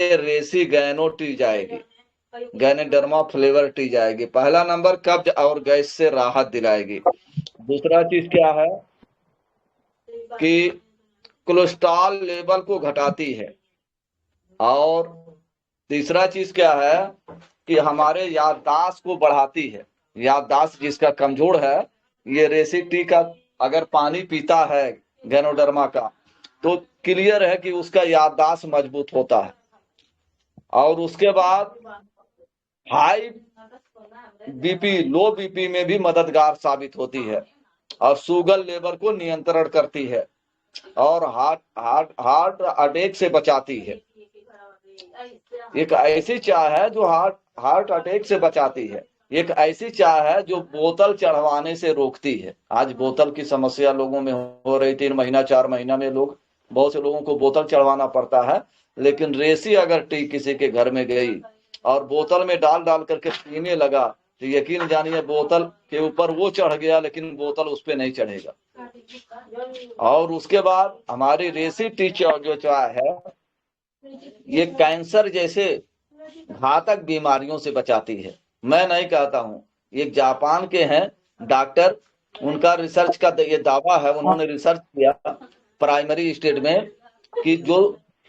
रेसी गैनो टी जाएगी, ganoderma flavour T जाएगी। पहला नंबर कब्ज और गैस से राहत दिलाएगी। दूसरा चीज क्या है कि कोलेस्ट्रॉल लेवल को घटाती है। और तीसरा चीज क्या है कि हमारे याददाश्त को बढ़ाती है। याददाश्त जिसका कमजोर है, ये रेसी टी का अगर पानी पीता है गैनोडर्मा का, तो क्लियर है कि उसका याददाश्त मजबूत होता है। और उसके बाद हाई बीपी, लो बीपी में भी मददगार साबित होती है, और शुगर लेवल को नियंत्रण करती है, और हार्ट हार्ट हार्ट अटैक से बचाती है। एक ऐसी चाय है जो हार्ट अटैक से बचाती है। एक ऐसी चाय है जो बोतल चढ़वाने से रोकती है। आज बोतल की समस्या लोगों में हो रही, 3 महीना 4 महीना में बहुत से लोगों को बोतल चढ़वाना पड़ता है। लेकिन रेसी अगर टी किसी के घर में गई और बोतल में डाल डाल करके पीने लगा, तो यकीन जानिए बोतल के ऊपर वो चढ़ गया, लेकिन बोतल उस पर नहीं चढ़ेगा। और उसके बाद हमारी रेसी टी जो चाय है, ये कैंसर जैसे घातक बीमारियों से बचाती है। मैं नहीं कहता हूँ, ये जापान के हैं डॉक्टर, उनका रिसर्च का ये दावा है। उन्होंने रिसर्च किया प्राइमरी स्टेज में कि जो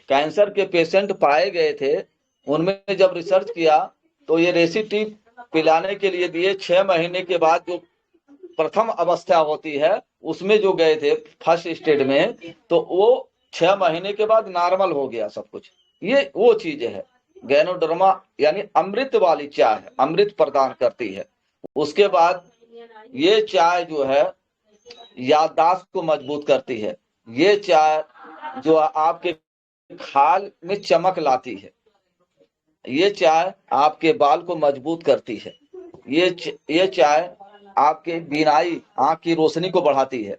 कैंसर के पेशेंट पाए गए थे, उनमें जब रिसर्च किया तो ये रेसी टी पिलाने के लिए दिए। 6 महीने के बाद जो प्रथम अवस्था होती है उसमें जो गए थे फर्स्ट स्टेज में, तो वो 6 महीने के बाद नॉर्मल हो गया सब कुछ। ये वो चीज है। गैनोडर्मा यानी अमृत वाली चाय है, अमृत प्रदान करती है। उसके बाद ये चाय जो है याददाश्त को मजबूत करती है। ये चाय जो आपके खाल में चमक लाती है। ये चाय आपके बाल को मजबूत करती है। ये चाय आपके बीनाई, आंख की रोशनी को बढ़ाती है।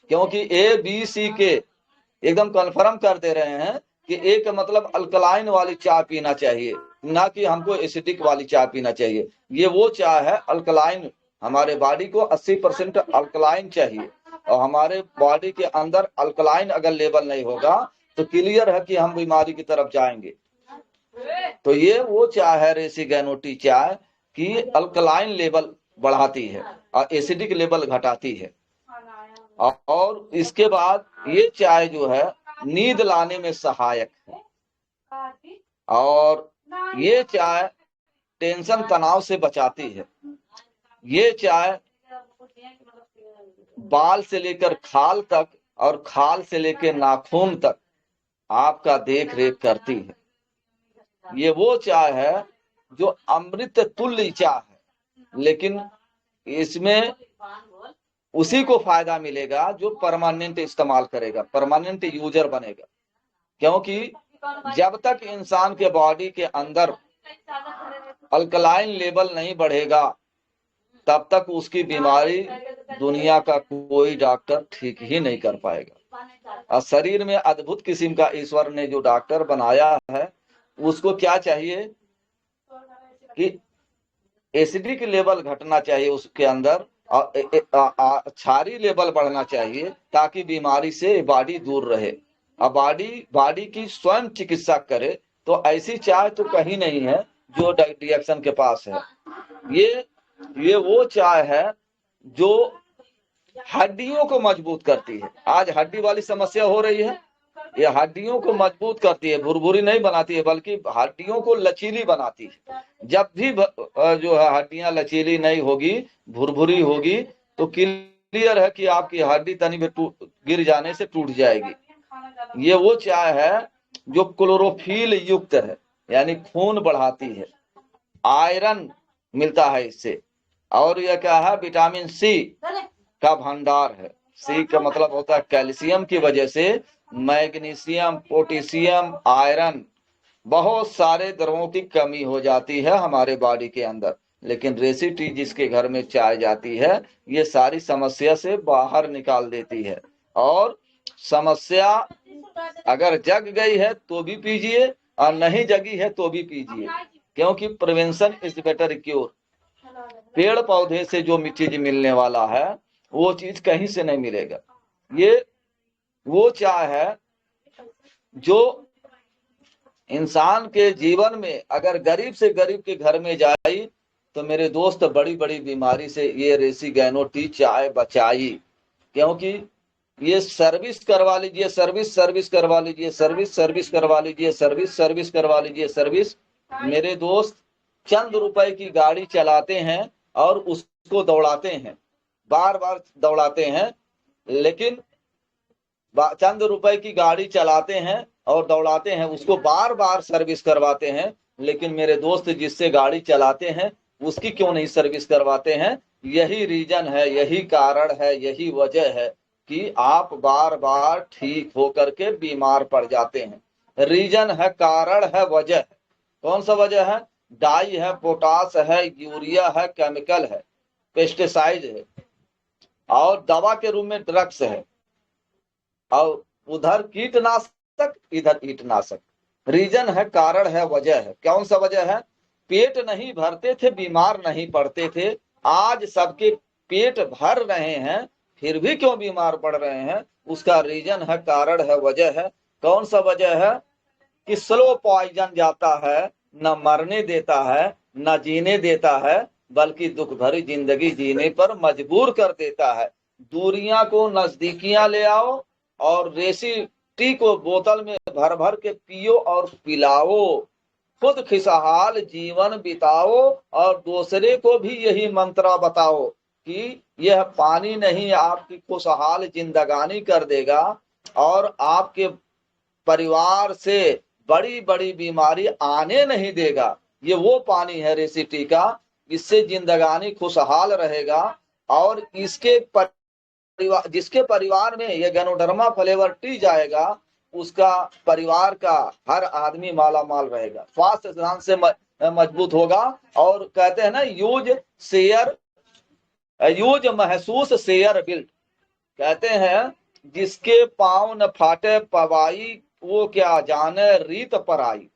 क्योंकि ABC के एकदम कन्फर्म कर दे रहे हैं कि ए का मतलब अल्कलाइन वाली चाय पीना चाहिए, ना कि हमको एसिडिक वाली चाय पीना चाहिए। ये वो चाय है अल्कलाइन। हमारे बॉडी को 80% अल्कलाइन चाहिए, और हमारे बॉडी के अंदर अल्कलाइन अगर लेवल नहीं होगा तो क्लियर है कि हम बीमारी की तरफ जाएंगे। तो ये वो चाय है रेसी गैनो टी चाय की अल्कलाइन लेवल बढ़ाती है और एसिडिक लेवल घटाती है। और इसके बाद ये चाय जो है नींद लाने में सहायक है। और ये चाय टेंशन तनाव से बचाती है। ये चाय बाल से लेकर खाल तक और खाल से लेकर नाखून तक आपका देख रेख करती है। ये वो चाय है जो अमृत तुल्य चाय है, लेकिन इसमें उसी को फायदा मिलेगा जो परमानेंट इस्तेमाल करेगा, परमानेंट यूजर बनेगा। क्योंकि जब तक इंसान के बॉडी के अंदर अल्कलाइन लेवल नहीं बढ़ेगा, तब तक उसकी बीमारी दुनिया का कोई डॉक्टर ठीक ही नहीं कर पाएगा। और शरीर में अद्भुत किस्म का ईश्वर ने जो डॉक्टर बनाया है, उसको क्या चाहिए कि एसिडिक लेवल घटना चाहिए उसके अंदर, और क्षारीय लेवल बढ़ना चाहिए, ताकि बीमारी से बॉडी दूर रहे। अब बॉडी की स्वयं चिकित्सा करे। तो ऐसी चाय तो कहीं नहीं है जो डिएक्शन के पास है। ये वो चाय है जो हड्डियों को मजबूत करती है। आज हड्डी वाली समस्या हो रही है, ये हड्डियों को मजबूत करती है, भुरभुरी नहीं बनाती है, बल्कि हड्डियों को लचीली बनाती है। जब भी जो है हड्डियां लचीली नहीं होगी, भुरभुरी होगी, तो क्लियर है कि आपकी हड्डी तनी भी गिर जाने से टूट जाएगी। ये वो चाय है जो क्लोरोफिल युक्त है, यानी खून बढ़ाती है, आयरन मिलता है इससे। और यह क्या है, विटामिन सी का भंडार है। सी का मतलब होता है कैल्शियम की वजह से मैग्नीशियम, पोटेशियम, आयरन, बहुत सारे द्रवों की कमी हो जाती है हमारे बॉडी के अंदर। लेकिन रेसी टी जिसके घर में चाय जाती है, ये सारी समस्या से बाहर निकाल देती है। और समस्या अगर जग गई है तो भी पीजिए, और नहीं जगी है तो भी पीजिए, क्योंकि प्रिवेंशन इज बेटर क्योर। पेड़ पौधे से जो चीज मिलने वाला है वो चीज कहीं से नहीं मिलेगा। ये वो चाय है जो इंसान के जीवन में अगर गरीब से गरीब के घर में जाई तो मेरे दोस्त बड़ी बड़ी बीमारी से ये रेसी गैनो टी चाय बचाई। क्योंकि ये सर्विस करवा लीजिए, सर्विस करवा लीजिए, सर्विस करवा लीजिए, सर्विस करवा लीजिए, सर्विस। मेरे दोस्त चंद रुपए की गाड़ी चलाते हैं और उसको दौड़ाते हैं, बार बार दौड़ाते हैं, लेकिन चंद रुपए की गाड़ी चलाते हैं और दौड़ाते हैं, उसको बार बार सर्विस करवाते हैं। लेकिन मेरे दोस्त जिससे गाड़ी चलाते हैं उसकी क्यों नहीं सर्विस करवाते हैं? यही रीजन है, यही कारण है, यही वजह है कि आप बार बार ठीक होकर के बीमार पड़ जाते हैं। रीजन है, कारण है, वजह है। कौन सा वजह है? डाई है, पोटास है, यूरिया है, केमिकल है, पेस्टिसाइड है, और दवा के रूप में ड्रग्स है, और उधर कीटनाशक, इधर कीटनाशक। रीजन है, कारण है, वजह है। कौन सा वजह है? पेट नहीं भरते थे, बीमार नहीं पड़ते थे, आज सबके पेट भर रहे हैं फिर भी क्यों बीमार पड़ रहे हैं? उसका रीजन है, कारण है, वजह है। कौन सा वजह है? कि स्लो पॉइजन जाता है, न मरने देता है, न जीने देता है, बल्कि दुख भरी जिंदगी जीने पर मजबूर कर देता है। दूरियां को नजदीकियां ले आओ और रेसी टी को बोतल में भर भर के पियो और पिलाओ, खुद खुशहाल जीवन बिताओ और दूसरे को भी यही मंत्र बताओ कि यह पानी नहीं आपकी खुशहाल जिंदगानी कर देगा और आपके परिवार से बड़ी बड़ी बीमारी आने नहीं देगा। ये वो पानी है रेसी टी का, इससे जिंदगानी खुशहाल रहेगा और इसके परिवार, जिसके परिवार में ये गैनोडर्मा फ्लेवर टी जाएगा उसका परिवार का हर आदमी माला माल रहेगा, स्वास्थ्य सिद्धांत से मजबूत होगा। और कहते हैं ना, यूज महसूस शेयर बिल्ड। कहते हैं जिसके पांव न फाटे पवाई वो क्या जाने रीत पर आई,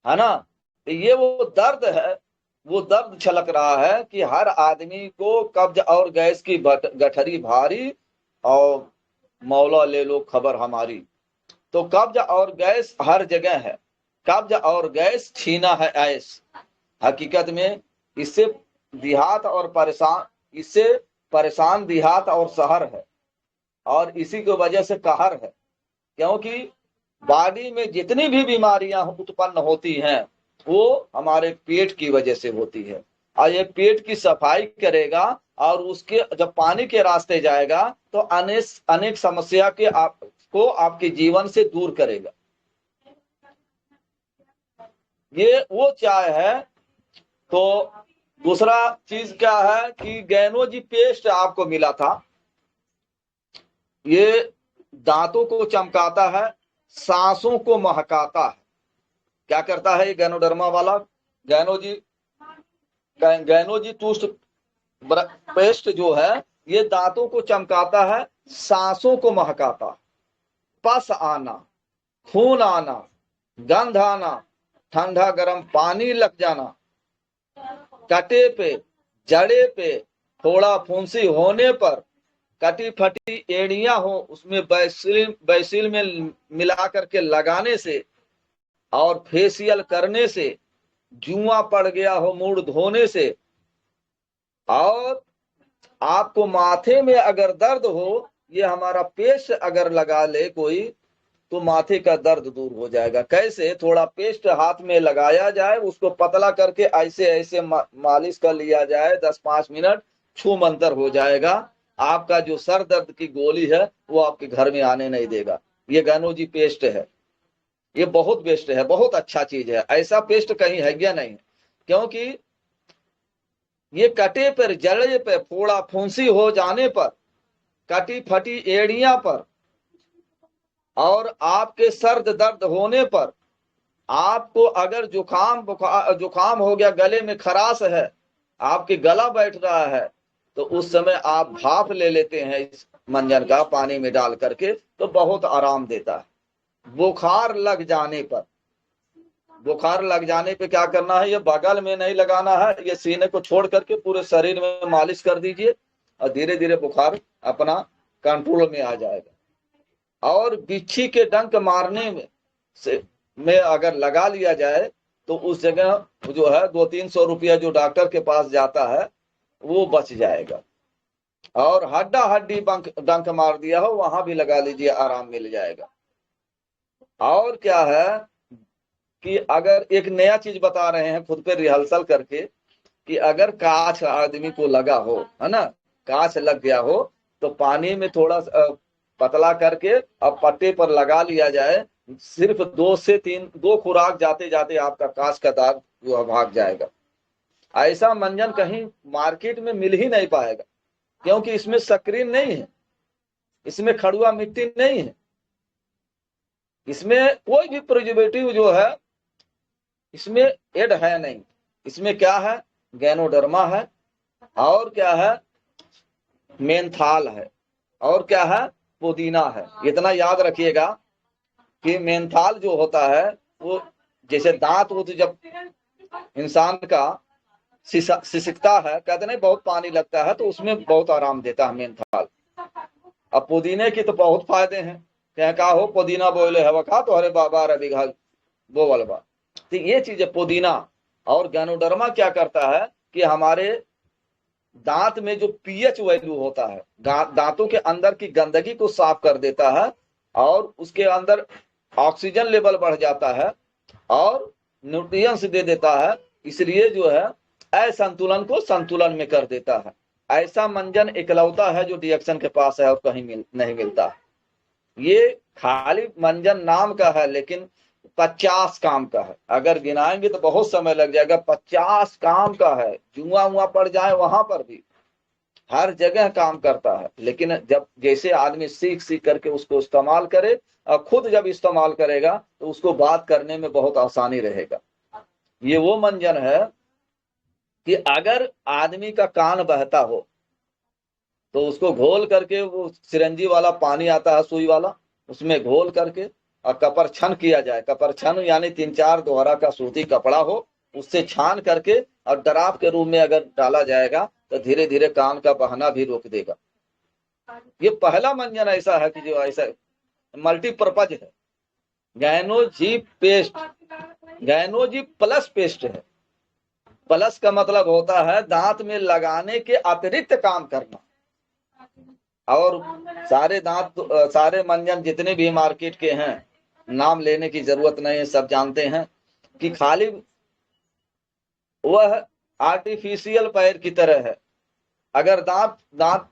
है ना। ये वो दर्द है, वो दर्द छलक रहा है कि हर आदमी को कब्ज और गैस की गठरी भारी और मौला ले लो खबर हमारी। तो कब्ज और गैस हर जगह है, कब्ज और गैस छीना है ऐस। हकीकत में इससे देहात और परेशान, इससे परेशान देहात और शहर है, और इसी की वजह से कहर है। क्योंकि बॉडी में जितनी भी बीमारियां उत्पन्न होती हैं वो हमारे पेट की वजह से होती है, और ये पेट की सफाई करेगा और उसके जब पानी के रास्ते जाएगा तो अनेक समस्या के आपको आपके जीवन से दूर करेगा। ये वो चाय है। तो दूसरा चीज क्या है कि गैनोजी पेस्ट आपको मिला था, ये दांतों को चमकाता है, सांसों को महकाता है। क्या करता है ये गैनोडर्मा वाला गैनोजी टूथ पेस्ट जो है, ये दांतों को चमकाता है, सांसों को महकाता है। पस आना, खून आना, गंध आना, ठंडा गर्म पानी लग जाना, कटे पे, जड़े पे, थोड़ा फुंसी होने पर, कटी फटी एड़ियां हो उसमें बैसिल में मिला करके लगाने से, और फेशियल करने से, जुआ पड़ गया हो मूड धोने से, और आपको माथे में अगर दर्द हो, ये हमारा पेस्ट अगर लगा ले कोई तो माथे का दर्द दूर हो जाएगा। कैसे? थोड़ा पेस्ट हाथ में लगाया जाए, उसको पतला करके ऐसे ऐसे मालिश कर लिया जाए 10-5 मिनट, छू मंतर हो जाएगा। आपका जो सर दर्द की गोली है वो आपके घर में आने नहीं देगा। ये गैनोजी पेस्ट है, ये बहुत बेस्ट है, बहुत अच्छा चीज है, ऐसा पेस्ट कहीं है या नहीं। क्योंकि ये कटे पर, जड़े पे, फोड़ा फुंसी हो जाने पर, कटी फटी एड़ियां पर, और आपके सर्द दर्द होने पर, आपको अगर जुकाम हो गया, गले में खराश है, आपके गला बैठ रहा है, तो उस समय आप भाप ले लेते हैं इस मंजन का पानी में डाल करके, तो बहुत आराम देता है। बुखार लग जाने पर, बुखार लग जाने पे क्या करना है? ये बगल में नहीं लगाना है, ये सीने को छोड़ करके पूरे शरीर में मालिश कर दीजिए और धीरे धीरे बुखार अपना कंट्रोल में आ जाएगा। और बिच्छी के डंक मारने में से में अगर लगा लिया जाए तो उस जगह जो है 200-300 रुपया जो डॉक्टर के पास जाता है वो बच जाएगा। और हड्डा हड्डी डंक मार दिया हो वहां भी लगा लीजिए, आराम मिल जाएगा। और क्या है कि अगर एक नया चीज बता रहे हैं खुद पे रिहर्सल करके, कि अगर कांच आदमी को लगा हो, है ना, कांच लग गया हो, तो पानी में थोड़ा पतला करके अब पट्टे पर लगा लिया जाए, सिर्फ 2 खुराक जाते जाते आपका कांच का दाग वो भाग जाएगा। ऐसा मंजन कहीं मार्केट में मिल ही नहीं पाएगा, क्योंकि इसमें सक्रीन नहीं है, इसमें खड़ुआ मिट्टी नहीं है, इसमें कोई भी प्रिजर्वेटिव जो है इसमें एड है नहीं। इसमें क्या है, गैनोडर्मा है, और क्या है, मेंथाल है, और क्या है, पुदीना है। इतना याद रखिएगा कि मेंथाल जो होता है वो जैसे दांत वो तो जब इंसान का सिसकता है, कहते नहीं बहुत पानी लगता है, तो उसमें बहुत आराम देता है मेंथाल। अब पुदीने की तो बहुत फायदे हैं, कहीं कहा हो पुदीना बोले हवा खा तो अरे बाबा रवि घा वो वाला बात। तो ये चीज है पुदीना। और गैनोडर्मा क्या करता है कि हमारे दांत में जो पीएच वैल्यू होता है, दांतों के अंदर की गंदगी को साफ कर देता है, और उसके अंदर ऑक्सीजन लेवल बढ़ जाता है और न्यूट्रिएंट्स दे देता है, इसलिए जो है असंतुलन को संतुलन में कर देता है। ऐसा मंजन इकलौता है जो डीएक्शन के पास है और कहीं नहीं मिलता। ये खाली मंजन नाम का है, लेकिन 50 काम का है। अगर गिनाएंगे तो बहुत समय लग जाएगा। 50 काम का है, जुआ उआ पड़ जाए वहां पर भी हर जगह काम करता है। लेकिन जब जैसे आदमी सीख करके उसको इस्तेमाल करे, और खुद जब इस्तेमाल करेगा तो उसको बात करने में बहुत आसानी रहेगा। ये वो मंजन है कि अगर आदमी का कान बहता हो तो उसको घोल करके, वो सिरंजी वाला पानी आता है सुई वाला, उसमें घोल करके और कपर छन किया जाए। कपर छन यानी 3-4 दोहरा का सूती कपड़ा हो, उससे छान करके और डराव के रूप में अगर डाला जाएगा तो धीरे धीरे कान का बहना भी रोक देगा। ये पहला मंजन ऐसा है कि जो ऐसा मल्टीपर्पज है। गैनोजी पेस्ट, गैनोजी प्लस पेस्ट है। प्लस का मतलब होता है दांत में लगाने के अतिरिक्त काम करना। और सारे दांत, सारे मंजन जितने भी मार्केट के हैं, नाम लेने की जरूरत नहीं है, सब जानते हैं कि खाली वह आर्टिफिशियल पैर की तरह है। अगर दांत